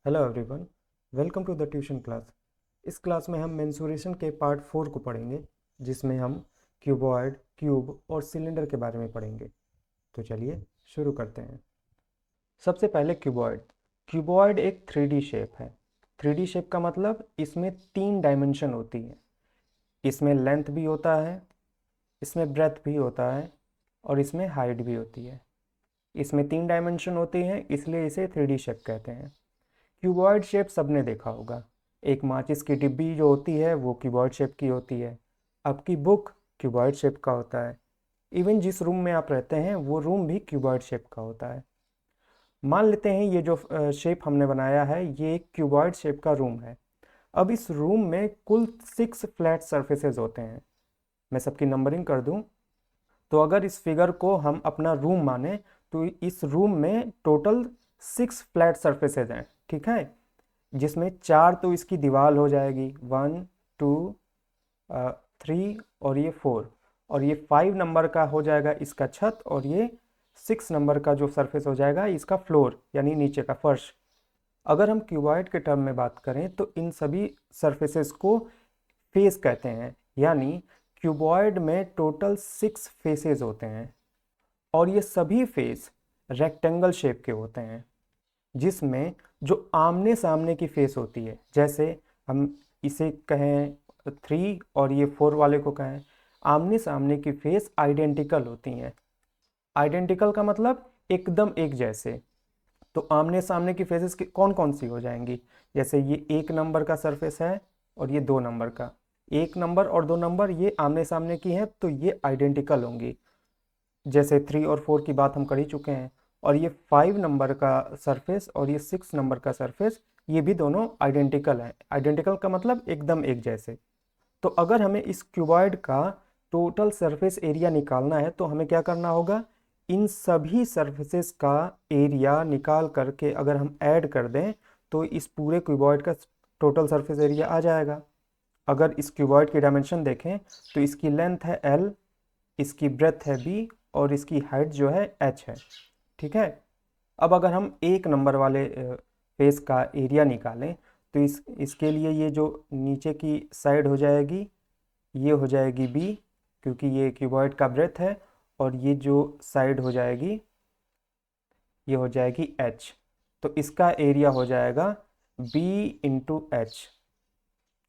Hello everyone, welcome to the tuition class. इस class में हम मेंसुरेशन के पार्ट 4 को पढ़ेंगे, जिसमें हम क्यूबॉइड, क्यूब और सिलेंडर के बारे में पढ़ेंगे। तो चलिए शुरू करते हैं। सबसे पहले क्यूबॉइड। क्यूबॉइड एक 3D शेप है। 3D शेप का मतलब इसमें 3 डायमेंशन होती है। इसमें लेंथ भी होता है, इसमें ब्रेथ भी होता है और इसमें हाइट भी होती है। इसमें 3 डायमेंशन होती हैं, इसलिए इसे 3D शेप कहते हैं। क्यूबॉइड शेप सबने देखा होगा। एक माचिस की डिब्बी जो होती है वो क्यूबॉइड शेप की होती है। आपकी बुक क्यूबॉइड शेप का होता है। इवन जिस रूम में आप रहते हैं वो रूम भी क्यूबॉइड शेप का होता है। मान लेते हैं ये जो शेप हमने बनाया है ये एक क्यूबॉइड शेप का रूम है। अब इस रूम में कुल 6 फ्लैट सरफेसेस होते हैं। मैं सबकी नंबरिंग कर दूं तो अगर इस फिगर को हम अपना रूम माने तो इस रूम में टोटल 6 फ्लैट सरफेसेज हैं, ठीक है। जिसमें 4 तो इसकी दीवार हो जाएगी, 1 2 3 और ये 4, और ये 5 नंबर का हो जाएगा इसका छत, और ये 6 नंबर का जो सरफेस हो जाएगा इसका फ्लोर यानी नीचे का फर्श। अगर हम क्यूबॉइड के टर्म में बात करें तो इन सभी सरफेसेस को फेस कहते हैं, यानी क्यूबॉइड में टोटल 6 फेसेस होते हैं और ये सभी फेस रेक्टेंगल शेप के होते हैं, जिसमें जो आमने सामने की फेस होती है, जैसे हम इसे कहें 3 और ये 4 वाले को कहें, आमने सामने की फेस आइडेंटिकल होती हैं। आइडेंटिकल का मतलब एकदम एक जैसे। तो आमने सामने की फेसेस कौन कौन सी हो जाएंगी, जैसे ये 1 नंबर का सरफेस है और ये 2 नंबर का। 1 नंबर और 2 नंबर ये आमने सामने की हैं तो ये आइडेंटिकल होंगी, जैसे 3 और 4 की बात हम कर ही चुके हैं। और ये 5 नंबर का सरफेस और ये 6 नंबर का सरफेस, ये भी दोनों आइडेंटिकल हैं। आइडेंटिकल का मतलब एकदम एक जैसे। तो अगर हमें इस क्यूबॉइड का टोटल सरफेस एरिया निकालना है तो हमें क्या करना होगा, इन सभी सरफेसेस का एरिया निकाल करके अगर हम ऐड कर दें तो इस पूरे क्यूबॉइड का टोटल सरफेस एरिया आ जाएगा। अगर इस क्यूबॉइड की डायमेंशन देखें तो इसकी लेंथ है L, इसकी ब्रेथ है B और इसकी हाइट जो है H है, ठीक है। अब अगर हम 1 नंबर वाले फेस का एरिया निकालें तो इसके लिए ये जो नीचे की साइड हो जाएगी ये हो जाएगी B, क्योंकि ये क्यूबॉइड का ब्रेथ है, और ये जो साइड हो जाएगी ये हो जाएगी H। तो इसका एरिया हो जाएगा B इंटू H,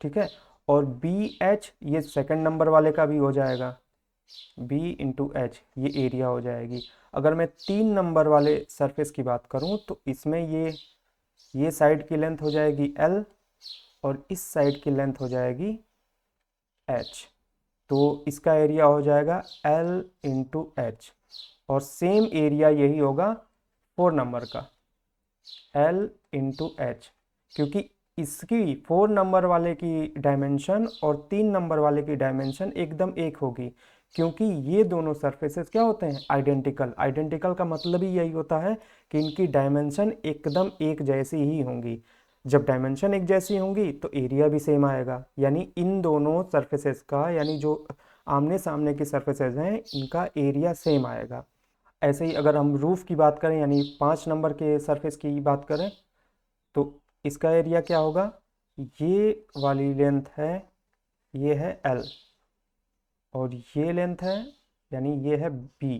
ठीक है। और BH ये सेकंड नंबर वाले का भी हो जाएगा, B इंटू एच ये एरिया हो जाएगी। अगर मैं 3 नंबर वाले सरफेस की बात करूं तो इसमें ये साइड की लेंथ हो जाएगी L और इस साइड की लेंथ हो जाएगी H। तो इसका एरिया हो जाएगा L इंटू एच, और सेम एरिया यही होगा 4 नंबर का, L इंटू एच, क्योंकि इसकी 4 नंबर वाले की डायमेंशन और 3 नंबर वाले की डायमेंशन एकदम एक होगी, क्योंकि ये दोनों सरफेसेस क्या होते हैं, आइडेंटिकल। आइडेंटिकल का मतलब ही यही होता है कि इनकी डायमेंशन एकदम एक जैसी ही होंगी। जब डायमेंशन एक जैसी होंगी तो एरिया भी सेम आएगा, यानी इन दोनों सरफेसेस का, यानी जो आमने सामने की सरफेसेस हैं इनका एरिया सेम आएगा। ऐसे ही अगर हम रूफ की बात करें यानी 5 नंबर के सरफेस की बात करें तो इसका एरिया क्या होगा, ये वाली लेंथ है, ये है L और ये लेंथ है यानी ये है B।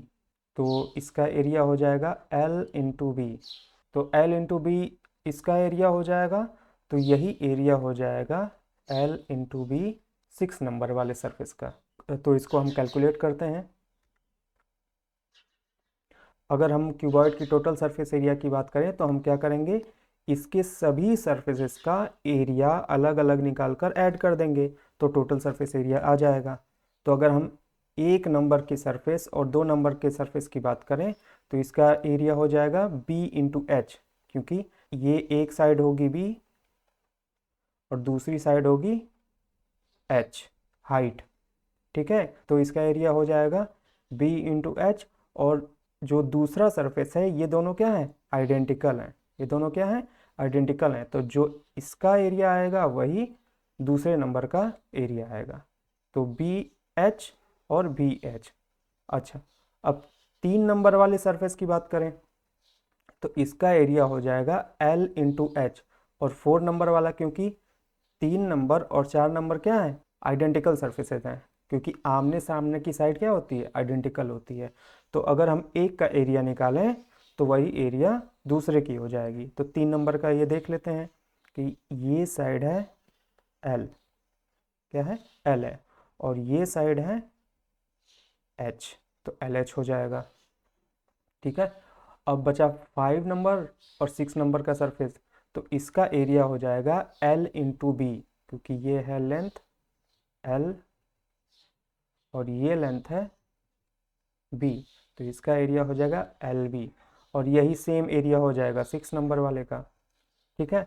तो इसका एरिया हो जाएगा L इंटू बी। तो L इंटू बी इसका एरिया हो जाएगा, तो यही एरिया हो जाएगा L इंटू बी 6 नंबर वाले सरफेस का। तो इसको हम कैलकुलेट करते हैं। अगर हम क्यूबॉइड की टोटल सरफेस एरिया की बात करें तो हम क्या करेंगे, इसके सभी सरफेसेस का एरिया अलग अलग निकाल कर ऐड कर देंगे तो टोटल सरफेस एरिया आ जाएगा। तो अगर हम 1 नंबर की सरफेस और 2 नंबर के सरफेस की बात करें तो इसका एरिया हो जाएगा B इंटू एच, क्योंकि ये एक साइड होगी B और दूसरी साइड होगी H, हाइट, ठीक है। तो इसका एरिया हो जाएगा B इंटू एच, और जो दूसरा सरफेस है ये दोनों क्या है, आइडेंटिकल हैं। ये दोनों क्या हैं, आइडेंटिकल हैं, तो जो इसका एरिया आएगा वही दूसरे नंबर का एरिया आएगा। तो BH और BH। अच्छा, अब 3 नंबर वाले सरफेस की बात करें तो इसका एरिया हो जाएगा L इंटू एच, और 4 नंबर वाला क्योंकि 3 नंबर और 4 नंबर क्या है, आइडेंटिकल सर्फेसेज हैं, क्योंकि आमने सामने की साइड क्या होती है, आइडेंटिकल होती है। तो अगर हम एक का एरिया निकालें तो वही एरिया दूसरे की हो जाएगी। तो 3 नंबर का ये देख लेते हैं कि ये साइड है एल, क्या है, एल है, और ये साइड है एच, तो एल एच हो जाएगा। ठीक है, अब बचा 5 नंबर और 6 नंबर का सरफेस, तो इसका एरिया हो जाएगा एल इंटू बी, क्योंकि ये है लेंथ एल और ये लेंथ है बी, तो इसका एरिया हो जाएगा एल बी, और यही सेम एरिया हो जाएगा 6 नंबर वाले का। ठीक है,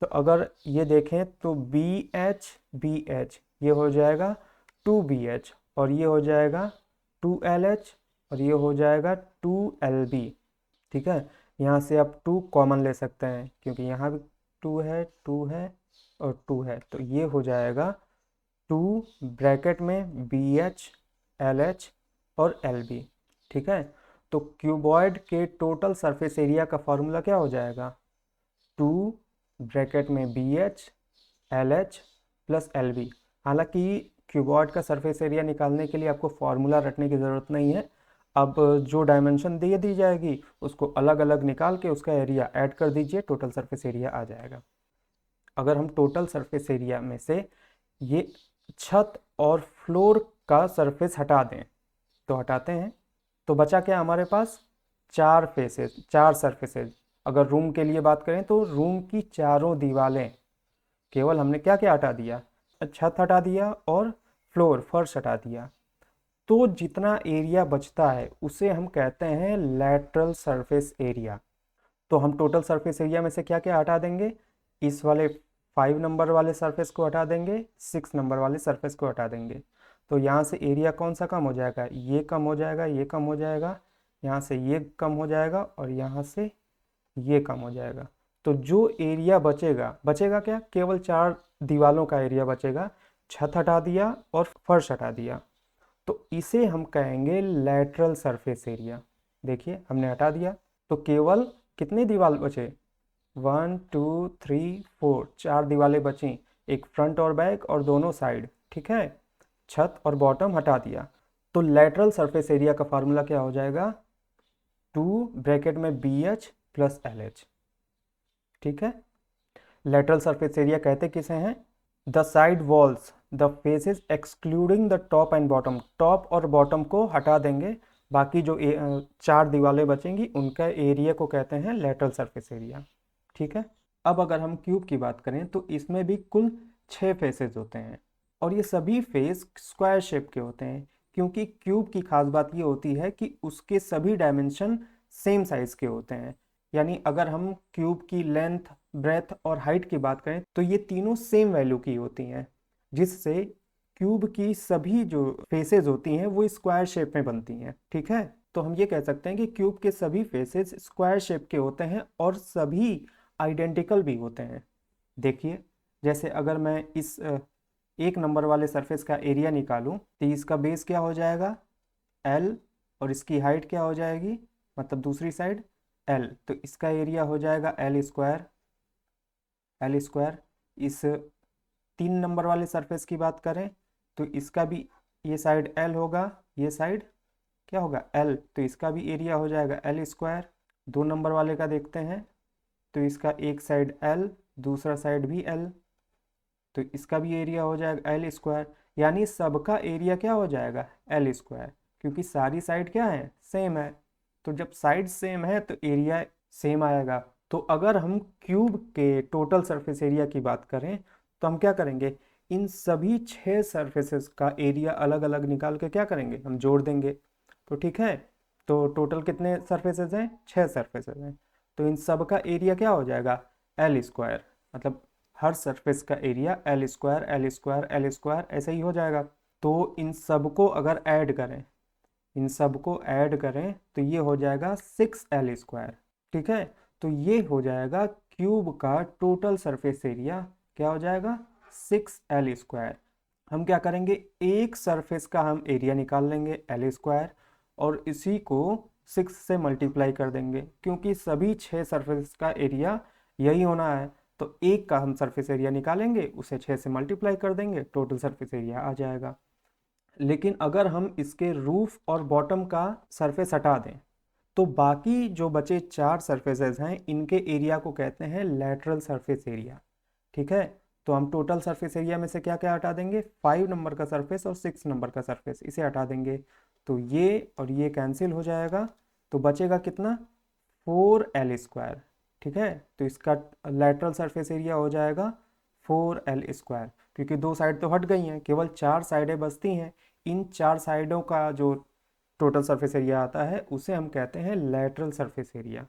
तो अगर ये देखें तो बी एच ये हो जाएगा 2BH, और ये हो जाएगा 2LH, और ये हो जाएगा 2LB। ठीक है, यहाँ से आप 2 कॉमन ले सकते हैं, क्योंकि यहाँ भी 2 है और 2 है, तो ये हो जाएगा 2 ब्रैकेट में BH LH और LB। ठीक है, तो क्यूबॉइड के टोटल सरफेस एरिया का फॉर्मूला क्या हो जाएगा, 2 ब्रैकेट में BH LH प्लस LB। हालांकि क्यूबॉइड का सरफेस एरिया निकालने के लिए आपको फॉर्मूला रटने की ज़रूरत नहीं है। अब जो डायमेंशन दे दी जाएगी उसको अलग अलग निकाल के उसका एरिया ऐड कर दीजिए, टोटल सरफेस एरिया आ जाएगा। अगर हम टोटल सरफेस एरिया में से ये छत और फ्लोर का सरफेस हटा दें, तो हटाते हैं, तो बचा क्या हमारे पास, 4 फेसेस, 4 सरफेसेज। अगर रूम के लिए बात करें तो रूम की चारों दीवारें, केवल हमने क्या क्या हटा दिया, छत हटा दिया और फ्लोर, फर्श हटा दिया, तो जितना एरिया बचता है उसे हम कहते हैं लैटरल सरफेस एरिया। तो हम टोटल सरफेस एरिया में से क्या क्या हटा देंगे, इस वाले 5 नंबर वाले सरफेस को हटा देंगे, 6 नंबर वाले सरफेस को हटा देंगे, तो यहाँ से एरिया कौन सा कम हो जाएगा, ये कम हो जाएगा, ये कम हो जाएगा, यहाँ से ये कम हो जाएगा, और यहाँ से ये कम हो जाएगा। तो जो एरिया बचेगा, बचेगा क्या, केवल 4 दीवालों का एरिया बचेगा, छत हटा दिया और फर्श हटा दिया, तो इसे हम कहेंगे लैटरल सरफेस एरिया। देखिए हमने हटा दिया, तो केवल कितनी दीवार बचे, 1 2 3 4, 4 दीवारें बची, एक फ्रंट और बैक और दोनों साइड। ठीक है, छत और बॉटम हटा दिया, तो लैटरल सरफेस एरिया का फार्मूला क्या हो जाएगा, 2 ब्रैकेट में BH प्लस LH। ठीक है, लैटरल सरफेस एरिया कहते किसे हैं, the side walls the faces excluding the top and bottom, top और बॉटम को हटा देंगे, बाकी जो 4 दीवारें बचेंगी उनका एरिया को कहते हैं लैटरल सरफेस एरिया। ठीक है, अब अगर हम क्यूब की बात करें तो इसमें भी कुल 6 फेसेस होते हैं, और ये सभी फेस स्क्वायर शेप के होते हैं, क्योंकि क्यूब की खास बात ये होती है कि उसके सभी डायमेंशन सेम साइज के होते हैं। यानी अगर हम क्यूब की लेंथ, ब्रेथ और हाइट की बात करें तो ये तीनों सेम वैल्यू की होती हैं, जिससे क्यूब की सभी जो फेसेस होती हैं वो स्क्वायर शेप में बनती हैं। ठीक है, तो हम ये कह सकते हैं कि क्यूब के सभी फेसेस स्क्वायर शेप के होते हैं और सभी आइडेंटिकल भी होते हैं। देखिए, जैसे अगर मैं इस 1 नंबर वाले सरफेस का एरिया निकालूं तो इसका बेस क्या हो जाएगा, L, और इसकी हाइट क्या हो जाएगी, मतलब दूसरी साइड L, तो इसका एरिया हो जाएगा L स्क्वायर। इस 3 नंबर वाले सरफेस की बात करें तो इसका भी, ये साइड L होगा, ये साइड क्या होगा L, तो इसका भी एरिया हो जाएगा L स्क्वायर। 2 नंबर वाले का देखते हैं, तो इसका एक साइड L, दूसरा साइड भी L, तो इसका भी एरिया हो जाएगा L स्क्वायर। यानी सबका एरिया क्या हो जाएगा, L स्क्वायर, क्योंकि सारी साइड क्या है, सेम है, तो जब साइड सेम है तो एरिया सेम आएगा। तो अगर हम क्यूब के टोटल सरफेस एरिया की बात करें तो हम क्या करेंगे, इन सभी 6 सरफेसेस का एरिया अलग अलग निकाल के क्या करेंगे, हम जोड़ देंगे। तो ठीक है, तो टोटल कितने सरफेसेस हैं, 6 सरफेसेस हैं, तो इन सब का एरिया क्या हो जाएगा, L स्क्वायर, मतलब हर सरफेस का area L square L square L square ऐसे ही हो जाएगा। तो इन सब को अगर ऐड करें, इन सब को ऐड करें तो ये हो जाएगा 6L स्क्वायर। ठीक है, तो ये हो जाएगा क्यूब का टोटल सरफेस एरिया, क्या हो जाएगा 6L स्क्वायर। हम क्या करेंगे, एक सरफेस का हम एरिया निकाल लेंगे L स्क्वायर, और इसी को 6 से मल्टीप्लाई कर देंगे, क्योंकि सभी 6 सरफेस का एरिया यही होना है। तो एक का हम सरफेस एरिया निकालेंगे, उसे 6 से मल्टीप्लाई कर देंगे, टोटल सरफेस एरिया आ जाएगा। लेकिन अगर हम इसके रूफ और बॉटम का सरफेस हटा दें तो बाकी जो बचे 4 सरफेसेस हैं इनके एरिया को कहते हैं लेटरल सरफेस एरिया। ठीक है, तो हम टोटल सरफेस एरिया में से क्या क्या हटा देंगे, 5 नंबर का सरफेस और 6 नंबर का सरफेस, इसे हटा देंगे तो ये और ये कैंसिल हो जाएगा, तो बचेगा कितना, 4L²। ठीक है, तो इसका लेटरल सरफेस एरिया हो जाएगा 4L², क्योंकि 2 साइड तो हट गई हैं, केवल 4 साइडें बचती हैं। इन 4 साइडों का जो टोटल सरफेस एरिया आता है उसे हम कहते हैं लेटरल सरफेस एरिया।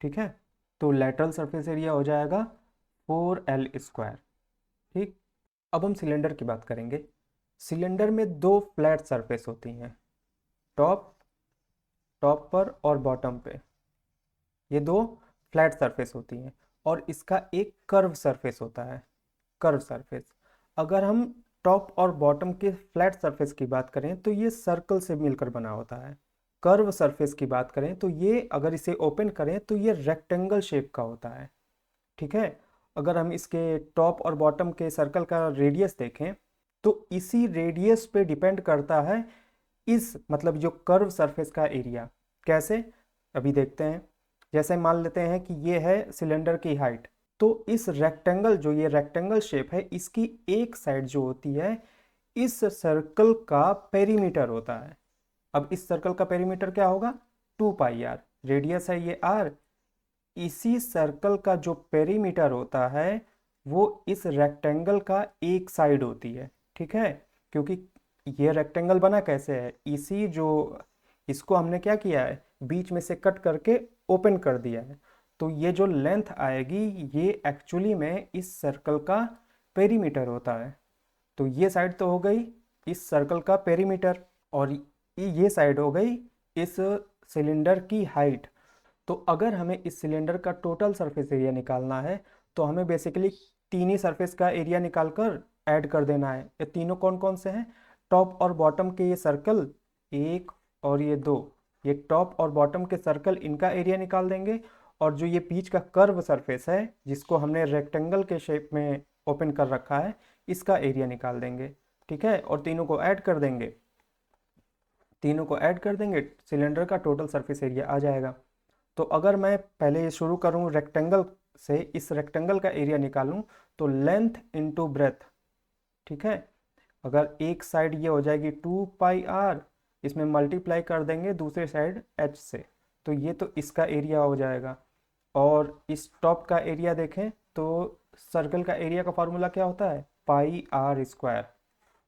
ठीक है, तो लेटरल सरफेस एरिया हो जाएगा 4L²। ठीक, अब हम सिलेंडर की बात करेंगे। सिलेंडर में 2 फ्लैट सरफेस होती हैं, टॉप टॉप पर और बॉटम पे, ये 2 फ्लैट सरफेस होती हैं और इसका एक कर्व सरफेस होता है, कर्व सरफेस। अगर हम टॉप और बॉटम के फ्लैट सरफेस की बात करें तो ये सर्कल से मिलकर बना होता है। कर्व सरफेस की बात करें तो ये, अगर इसे ओपन करें तो ये रेक्टेंगल शेप का होता है। ठीक है, अगर हम इसके टॉप और बॉटम के सर्कल का रेडियस देखें तो इसी रेडियस पे डिपेंड करता है इस, मतलब जो कर्व सरफेस का एरिया। कैसे, अभी देखते हैं। जैसे मान लेते हैं कि ये है सिलेंडर की हाइट, तो इस रेक्टेंगल, जो ये रेक्टेंगल शेप है, इसकी एक साइड जो होती है इस सर्कल का पेरीमीटर होता है। अब इस सर्कल का पेरीमीटर क्या होगा, 2πr, रेडियस है ये r। इसी सर्कल का जो पेरीमीटर होता है वो इस रेक्टेंगल का एक साइड होती है। ठीक है, क्योंकि ये रेक्टेंगल बना कैसे है, इसी जो, इसको हमने क्या किया है, बीच में से कट करके ओपन कर दिया है, तो ये जो लेंथ आएगी ये एक्चुअली में इस सर्कल का पेरीमीटर होता है। तो ये साइड तो हो गई इस सर्कल का पेरीमीटर और ये साइड हो गई इस सिलेंडर की हाइट। तो अगर हमें इस सिलेंडर का टोटल सरफेस एरिया निकालना है तो हमें बेसिकली 3 ही सरफेस का एरिया निकालकर ऐड कर देना है। ये तीनों कौन कौन से हैं, टॉप और बॉटम के ये सर्कल 1 और ये 2, ये टॉप और बॉटम के सर्कल, इनका एरिया निकाल देंगे। और जो ये बीच का कर्व सरफेस है जिसको हमने रेक्टेंगल के शेप में ओपन कर रखा है, इसका एरिया निकाल देंगे। ठीक है, और तीनों को ऐड कर देंगे, तीनों को ऐड कर देंगे, सिलेंडर का टोटल सरफेस एरिया आ जाएगा। तो अगर मैं पहले ये शुरू करूँ रेक्टेंगल से, इस रेक्टेंगल का एरिया निकालूं तो लेंथ इंटू ब्रेथ। ठीक है, अगर एक साइड ये हो जाएगी 2πr, इसमें मल्टीप्लाई कर देंगे दूसरे साइड h से, तो ये तो इसका एरिया हो जाएगा। और इस टॉप का एरिया देखें तो सर्कल का एरिया का फॉर्मूला क्या होता है, πr²।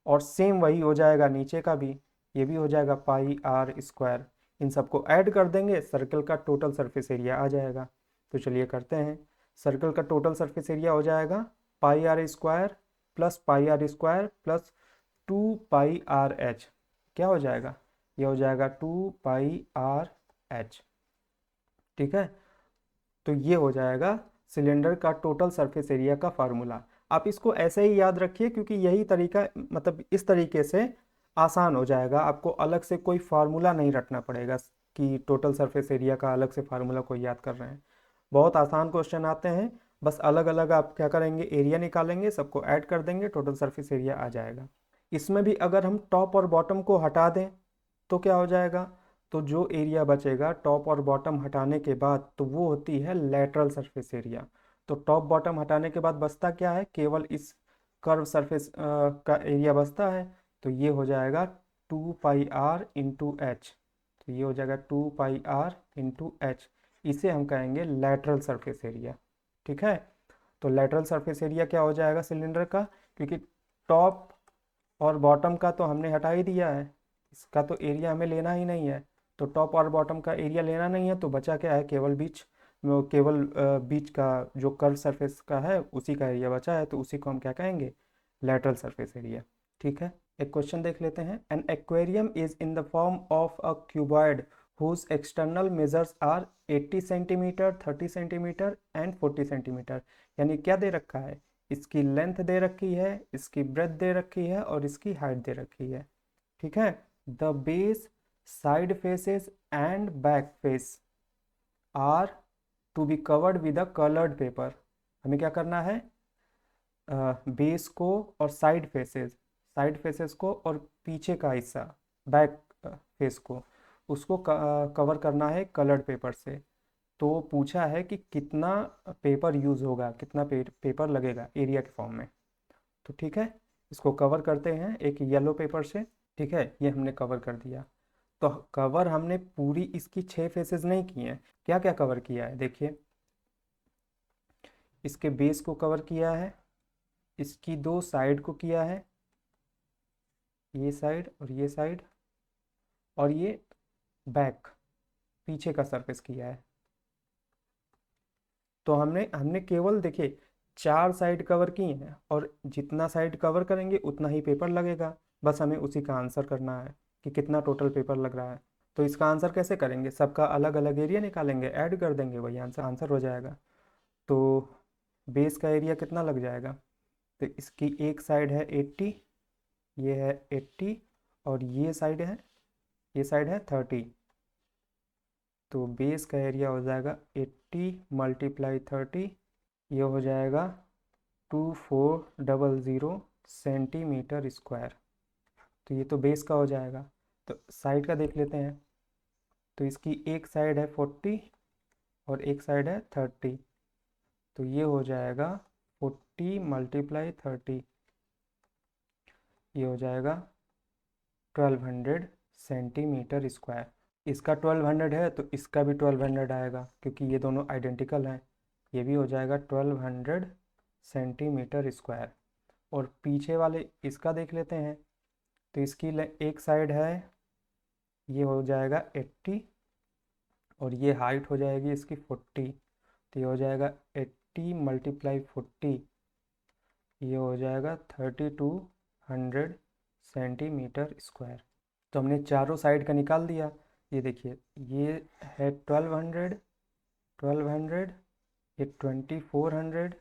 और सेम वही हो जाएगा नीचे का भी, ये भी हो जाएगा πr²। इन सबको ऐड कर देंगे, सर्कल का टोटल सरफेस एरिया आ जाएगा। तो चलिए करते हैं। सर्कल का टोटल सरफेस एरिया हो जाएगा πr² plus πr² plus 2πrh। क्या हो जाएगा, ये हो जाएगा 2πrh। ठीक है, तो ये हो जाएगा सिलेंडर का टोटल सरफेस एरिया का फार्मूला। आप इसको ऐसे ही याद रखिए क्योंकि यही तरीका, मतलब इस तरीके से आसान हो जाएगा, आपको अलग से कोई फार्मूला नहीं रटना पड़ेगा कि टोटल सरफेस एरिया का अलग से फार्मूला कोई याद कर रहे हैं। बहुत आसान क्वेश्चन आते हैं, बस अलग अलग आप क्या करेंगे, एरिया निकालेंगे, सबको ऐड कर देंगे, टोटल सरफेस एरिया आ जाएगा। इसमें भी अगर हम टॉप और बॉटम को हटा दें तो क्या हो जाएगा, तो जो एरिया बचेगा टॉप और बॉटम हटाने के बाद तो वो होती है लेटरल सरफेस एरिया। तो टॉप बॉटम हटाने के बाद बचता क्या है, केवल इस कर्व सरफेस का एरिया बचता है, तो ये हो जाएगा 2πr इंटू एच। तो ये हो जाएगा 2πr इंटू एच, इसे हम कहेंगे लेटरल सरफेस एरिया। ठीक है, तो लेटरल सरफेस एरिया क्या हो जाएगा सिलेंडर का, क्योंकि टॉप और बॉटम का तो हमने हटा ही दिया है, इसका तो एरिया हमें लेना ही नहीं है, तो टॉप और बॉटम का एरिया लेना नहीं है, तो बचा क्या है, केवल बीच का जो कर्व सरफेस का है उसी का एरिया बचा है, तो उसी को हम क्या कहेंगे, लेटरल सरफेस एरिया। ठीक है, एक क्वेश्चन देख लेते हैं। An aquarium is in the form of a cuboid whose external measures are 80 centimetre, 30 centimetre and 40 centimetre. यानी क्या दे रखा है, इसकी लेंथ दे रखी है, इसकी ब्रेथ दे रखी है और इसकी हाइट दे रखी है। ठीक है, the base, side faces and back face are to be covered with a coloured paper. हमें क्या करना है, बेस को और साइड फेसेस को और पीछे का हिस्सा बैक फेस को, उसको कवर करना है कलर्ड पेपर से। तो पूछा है कि कितना पेपर यूज़ होगा, कितना पेपर लगेगा एरिया के फॉर्म में। तो ठीक है, इसको कवर करते हैं एक येलो पेपर से। ठीक है, ये हमने कवर कर दिया। तो कवर हमने पूरी इसकी 6 फेसेस नहीं की हैं। क्या क्या कवर किया है देखिए, इसके बेस को कवर किया है, इसकी 2 साइड को किया है, ये साइड और ये साइड, और ये बैक पीछे का सरफेस किया है। तो हमने हमने केवल देखिए 4 साइड कवर की हैं, और जितना साइड कवर करेंगे उतना ही पेपर लगेगा। बस हमें उसी का आंसर करना है कि कितना टोटल पेपर लग रहा है। तो इसका आंसर कैसे करेंगे, सबका अलग अलग एरिया निकालेंगे, ऐड कर देंगे, वही आंसर आंसर हो जाएगा। तो बेस का एरिया कितना लग जाएगा, तो इसकी एक साइड है 80, ये है 80, और ये साइड है 30। तो बेस का एरिया हो जाएगा 80 मल्टीप्लाई 30, ये हो जाएगा 2400 सेंटीमीटर स्क्वायर। तो ये तो बेस का हो जाएगा। तो साइड का देख लेते हैं। तो इसकी एक साइड है 40 और एक साइड है 30। तो ये हो जाएगा 40 मल्टीप्लाई 30, ये हो जाएगा 1200 सेंटीमीटर स्क्वायर। इसका 1200 है तो इसका भी 1200 आएगा, क्योंकि ये दोनों आइडेंटिकल हैं। ये भी हो जाएगा 1200 सेंटीमीटर स्क्वायर। और पीछे वाले इसका देख लेते हैं। तो इसकी एक साइड है, ये हो जाएगा 80, और ये हाइट हो जाएगी इसकी 40। तो ये हो जाएगा 80 मल्टीप्लाई 40, ये हो जाएगा 3200 सेंटीमीटर स्क्वायर। तो हमने चारों साइड का निकाल दिया। ये देखिए, ये है 1200, ये 2400,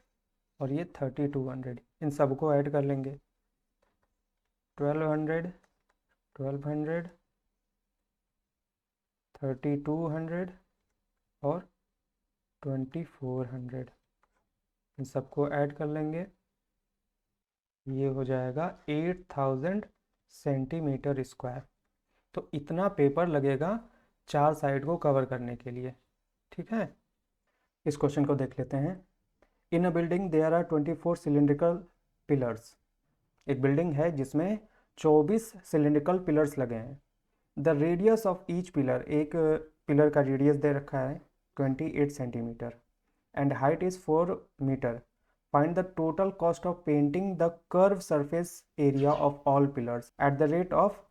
और ये 3200। इन सबको ऐड कर लेंगे। 1200, 1200, 3200 और 2400, इन सबको ऐड कर लेंगे। ये हो जाएगा 8000 सेंटीमीटर स्क्वायर। तो इतना पेपर लगेगा 4 साइड को कवर करने के लिए। ठीक है, इस क्वेश्चन को देख लेते हैं। In a building there are 24 cylindrical pillars. एक बिल्डिंग है जिसमें 24 सिलिंड्रिकल पिलर्स लगे हैं। The radius of each pillar, एक पिलर का रेडियस दे रखा है 28 centimetre, and height is 4 metre. Find the total cost of painting the curve surface area of all pillars at the rate of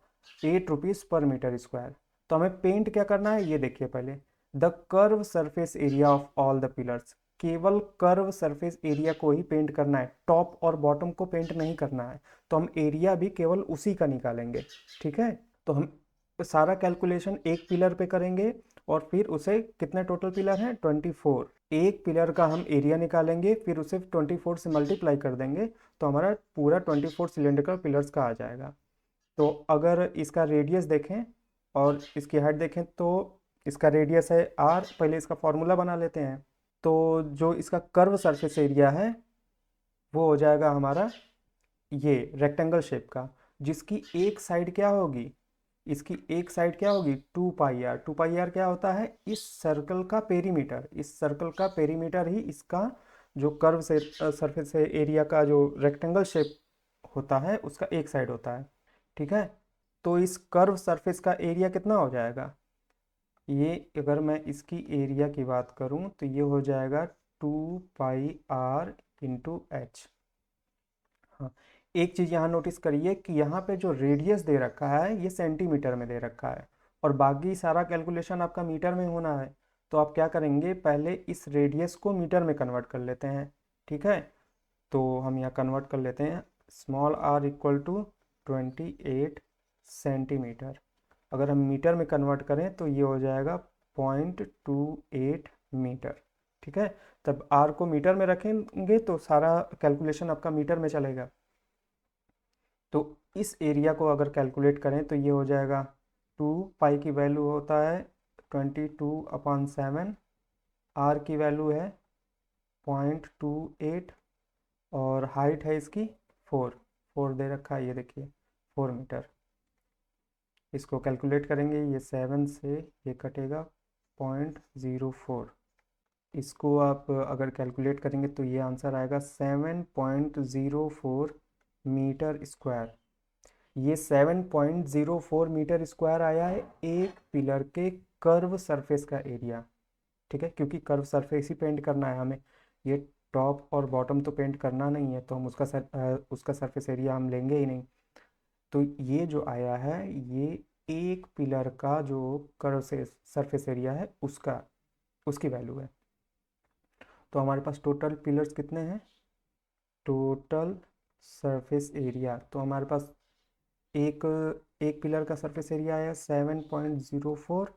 8 rupees per metre square. तो हमें paint क्या करना है, ये देखिए पहले, the curve surface area of all the pillars. केवल curve surface area को ही पेंट करना है, टॉप और बॉटम को पेंट नहीं करना है। तो हम एरिया भी केवल उसी का निकालेंगे। ठीक है, तो हम सारा कैलकुलेशन एक पिलर पे करेंगे, और फिर उसे, कितने टोटल पिलर हैं 24, एक पिलर का हम एरिया निकालेंगे, फिर उसे 24 से मल्टीप्लाई कर देंगे, तो हमारा पूरा 24 सिलेंड्रिकल पिलर्स का आ जाएगा। तो अगर इसका रेडियस देखें और इसकी हाइट देखें, तो इसका रेडियस है r। पहले इसका फॉर्मूला बना लेते हैं। तो जो इसका कर्व सरफेस एरिया है वो हो जाएगा हमारा ये रेक्टेंगल शेप का, जिसकी एक साइड क्या होगी, इसकी एक साइड क्या होगी 2 पाई आर। 2 पाई आर क्या होता है, इस सर्कल का पेरीमीटर। इस सर्कल का पेरीमीटर ही इसका जो कर्व से सरफेस एरिया का जो रेक्टेंगल शेप होता है उसका एक साइड होता है। ठीक है, तो इस कर्व सरफेस का एरिया कितना हो जाएगा, ये अगर मैं इसकी एरिया की बात करूं तो ये हो जाएगा 2 पाई आर इंटू एच। हाँ, एक चीज़ यहाँ नोटिस करिए कि यहाँ पे जो रेडियस दे रखा है ये सेंटीमीटर में दे रखा है, और बाकी सारा कैलकुलेशन आपका मीटर में होना है। तो आप क्या करेंगे, पहले इस रेडियस को मीटर में कन्वर्ट कर लेते हैं। ठीक है, तो हम यहाँ कन्वर्ट कर लेते हैं, small r equal to 28 centimetre. अगर हम मीटर में कन्वर्ट करें तो ये हो जाएगा 0.28 मीटर। ठीक है, तब r को मीटर में रखेंगे तो सारा कैलकुलेशन आपका मीटर में चलेगा। तो इस एरिया को अगर कैलकुलेट करें तो ये हो जाएगा 2 पाई की वैल्यू होता है 22/7, r की वैल्यू है 0.28 और हाइट है इसकी 4 दे रखा है, ये देखिए 4 मीटर। इसको कैलकुलेट करेंगे, ये 7 से ये कटेगा 0.04। इसको आप अगर कैलकुलेट करेंगे तो ये आंसर आएगा 7.04 मीटर स्क्वायर। ये 7.04 मीटर स्क्वायर आया है एक पिलर के कर्व सरफेस का एरिया। ठीक है, क्योंकि कर्व सरफेस ही पेंट करना है हमें, ये टॉप और बॉटम तो पेंट करना नहीं है, तो हम उसका सरफेस एरिया हम लेंगे ही नहीं। तो ये जो आया है ये एक पिलर का जो कर्व से सरफेस एरिया है उसका उसकी वैल्यू है। तो हमारे पास टोटल पिलर्स कितने हैं, टोटल सरफेस एरिया, तो हमारे पास एक एक पिलर का सरफेस एरिया आया 7.04।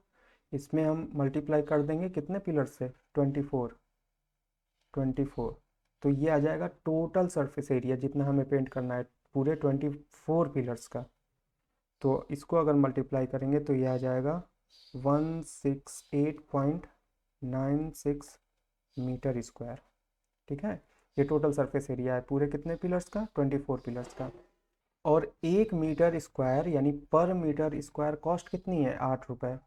इसमें हम मल्टीप्लाई कर देंगे कितने पिलर से, 24। तो ये आ जाएगा टोटल सरफेस एरिया जितना हमें पेंट करना है पूरे 24 पिलर्स का। तो इसको अगर मल्टीप्लाई करेंगे तो ये आ जाएगा 168.96 मीटर स्क्वायर। ठीक है, ये टोटल सरफेस एरिया है पूरे कितने पिलर्स का, 24 पिलर्स का। और 1 मीटर स्क्वायर यानी पर मीटर स्क्वायर कॉस्ट कितनी है, 8 रुपये।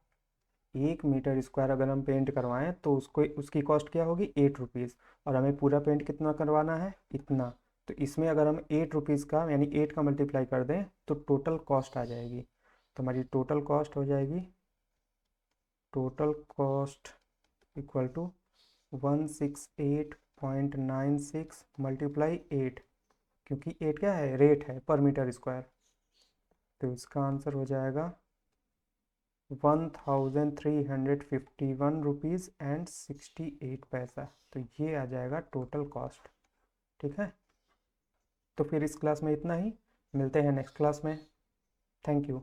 1 मीटर स्क्वायर अगर हम पेंट करवाएं तो उसको उसकी कॉस्ट क्या होगी, 8 रुपीज़। और हमें पूरा पेंट कितना करवाना है, इतना। तो इसमें अगर हम 8 रुपीज़ का यानी 8 का मल्टीप्लाई कर दें तो टोटल कॉस्ट आ जाएगी। तो हमारी टोटल कॉस्ट हो जाएगी, total cost equal to 168.96 multiply 8, क्योंकि 8 क्या है, रेट है पर मीटर स्क्वायर। तो इसका आंसर हो जाएगा 1351 रुपीज़ एंड 68 पैसा। तो ये आ जाएगा टोटल कॉस्ट। ठीक है, तो फिर इस क्लास में इतना ही, मिलते हैं नेक्स्ट क्लास में। Thank you.